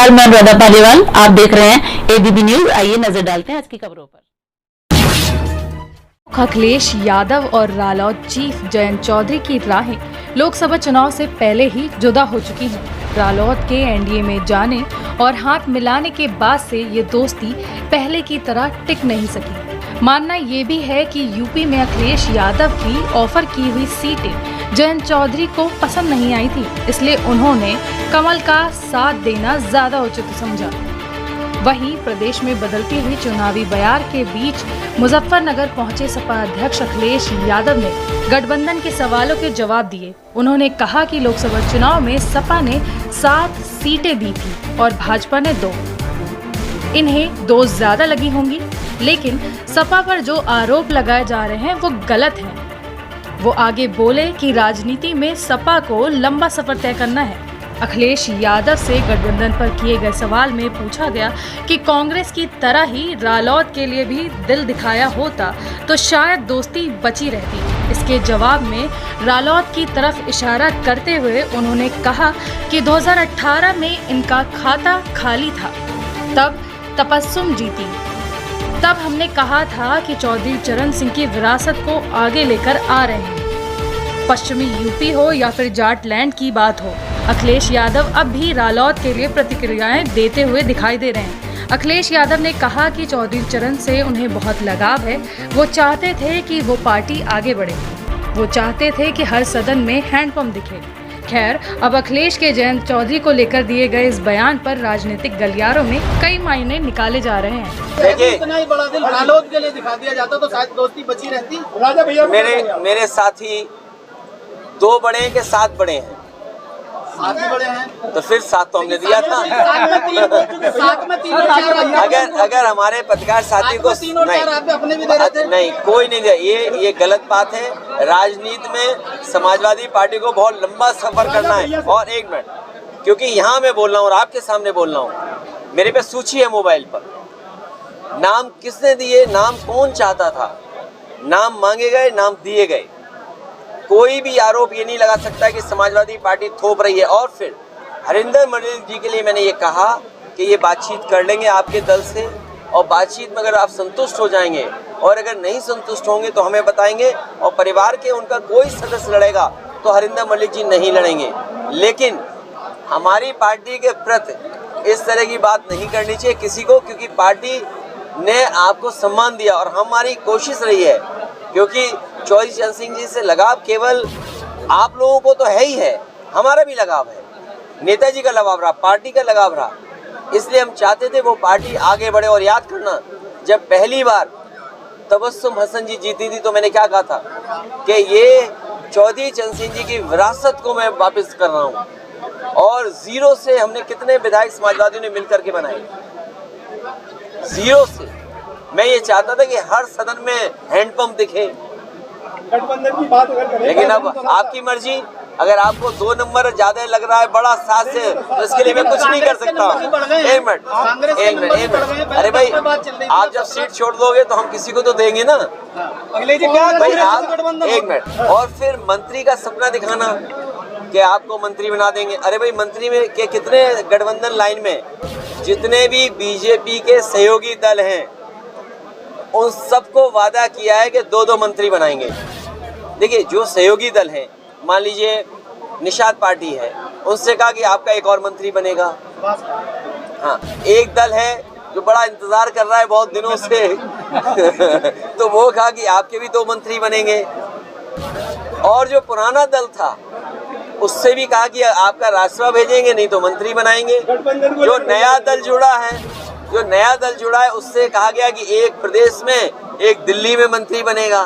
नमस्कार, मैं अनुराधा पालीवाल। आप देख रहे हैं एबीपी न्यूज। आइए नजर डालते हैं आज की खबरों पर। अखिलेश यादव और रालोद चीफ जयंत चौधरी की राहें लोकसभा चुनाव से पहले ही जुदा हो चुकी हैं। रालोद के एनडीए में जाने और हाथ मिलाने के बाद से ये दोस्ती पहले की तरह टिक नहीं सकी। मानना ये भी है कि यूपी में अखिलेश यादव की ऑफर की हुई सीटें जयंत चौधरी को पसंद नहीं आई थी, इसलिए उन्होंने कमल का साथ देना ज्यादा उचित समझा। वहीं प्रदेश में बदलती हुई चुनावी बयार के बीच मुजफ्फरनगर पहुंचे सपा अध्यक्ष अखिलेश यादव ने गठबंधन के सवालों के जवाब दिए। उन्होंने कहा कि लोकसभा चुनाव में सपा ने 7 सीटें दी थी और भाजपा ने 2। इन्हें 2 ज्यादा लगी होंगी, लेकिन सपा पर जो आरोप लगाए जा रहे हैं वो गलत हैं। वो आगे बोले कि राजनीति में सपा को लंबा सफर तय करना है। अखिलेश यादव से गठबंधन पर किए गए सवाल में पूछा गया कि कांग्रेस की तरह ही रालोद के लिए भी दिल दिखाया होता तो शायद दोस्ती बची रहती। इसके जवाब में रालोद की तरफ इशारा करते हुए उन्होंने कहा कि 2018 में इनका खाता खाली था, तब तबस्सुम जीती। तब हमने कहा था कि चौधरी चरण सिंह की विरासत को आगे लेकर आ रहे हैं। पश्चिमी यूपी हो या फिर जाटलैंड की बात हो, अखिलेश यादव अब भी रालोद के लिए प्रतिक्रियाएं देते हुए दिखाई दे रहे हैं। अखिलेश यादव ने कहा कि चौधरी चरण से उन्हें बहुत लगाव है। वो चाहते थे कि वो पार्टी आगे बढ़े। वो चाहते थे कि हर सदन में हैंडपंप दिखे। खैर, अब अखिलेश के जयंत चौधरी को लेकर दिए गए इस बयान पर राजनीतिक गलियारों में कई मायने निकाले जा रहे हैं। इतना ही बड़ा दिल रालोद के लिए दिखा दिया जाता तो शायद दोस्ती बची रहती। राजा भैया, मेरे साथी 2 बड़े के 7 बड़े हैं। 7 बड़े हैं तो फिर 7 तो हमने दिया था। अगर हमारे पत्रकार साथी को नहीं कोई नहीं दिया, ये गलत बात है। राजनीति में समाजवादी पार्टी को बहुत लंबा सफर करना है। और 1 मिनट, क्योंकि यहाँ मैं बोल रहा हूँ और आपके सामने बोल रहा हूँ, मेरे पे सूची है मोबाइल पर। नाम किसने दिए, नाम कौन चाहता था, नाम मांगे गए, नाम दिए गए। कोई भी आरोप ये नहीं लगा सकता कि समाजवादी पार्टी थोप रही है। और फिर हरिंदर मंडल जी के लिए मैंने ये कहा कि ये बातचीत कर लेंगे आपके दल से, और बातचीत में अगर आप संतुष्ट हो जाएंगे और अगर नहीं संतुष्ट होंगे तो हमें बताएंगे, और परिवार के उनका कोई सदस्य लड़ेगा तो हरिंदर मंडल जी नहीं लड़ेंगे। लेकिन हमारी पार्टी के प्रति इस तरह की बात नहीं करनी चाहिए किसी को, क्योंकि पार्टी ने आपको सम्मान दिया और हमारी कोशिश रही है, क्योंकि चौधरी चरण सिंह जी से लगाव केवल आप लोगों को तो है ही है, हमारा भी लगाव है, नेताजी का लगाव रहा, पार्टी का लगाव रहा। इसलिए हम चाहते थे वो पार्टी आगे बढ़े। और याद करना, जब पहली बार तबस्सुम हसन जी जीती थी तो मैंने क्या कहा था कि ये चौधरी चरण सिंह जी की विरासत को मैं वापस कर रहा हूँ। और 0 से हमने कितने विधायक समाजवादियों ने मिलकर के बनाए, 0 से। मैं ये चाहता था कि हर सदन में हैंडपंप दिखे। गठबंधन की बात अगर करें, लेकिन अब आपकी मर्जी। अगर आपको 2 नंबर ज्यादा लग रहा है बड़ा 7 से, तो इसके लिए मैं कुछ नहीं कर सकता। 1 मिनट। अरे भाई, आप जब सीट छोड़ दोगे तो हम किसी को तो देंगे ना। अगले जी क्या भाई आप 1 मिनट। और फिर मंत्री का सपना दिखाना कि आपको मंत्री बना देंगे। अरे भाई, मंत्री में के कितने गठबंधन लाइन में जितने भी बीजेपी के सहयोगी दल हैं उन सबको वादा किया है कि 2-2 मंत्री बनाएंगे। देखिए, जो सहयोगी दल हैं, मान लीजिए निषाद पार्टी है, उनसे कहा कि आपका 1 और मंत्री बनेगा। हाँ, एक दल है जो बड़ा इंतजार कर रहा है बहुत दिनों से तो वो कहा कि आपके भी 2 मंत्री बनेंगे। और जो पुराना दल था उससे भी कहा कि आपका राज्यसभा भेजेंगे, नहीं तो मंत्री बनाएंगे। जो नया दल जुड़ा है उससे कहा गया कि एक प्रदेश में, एक दिल्ली में मंत्री बनेगा।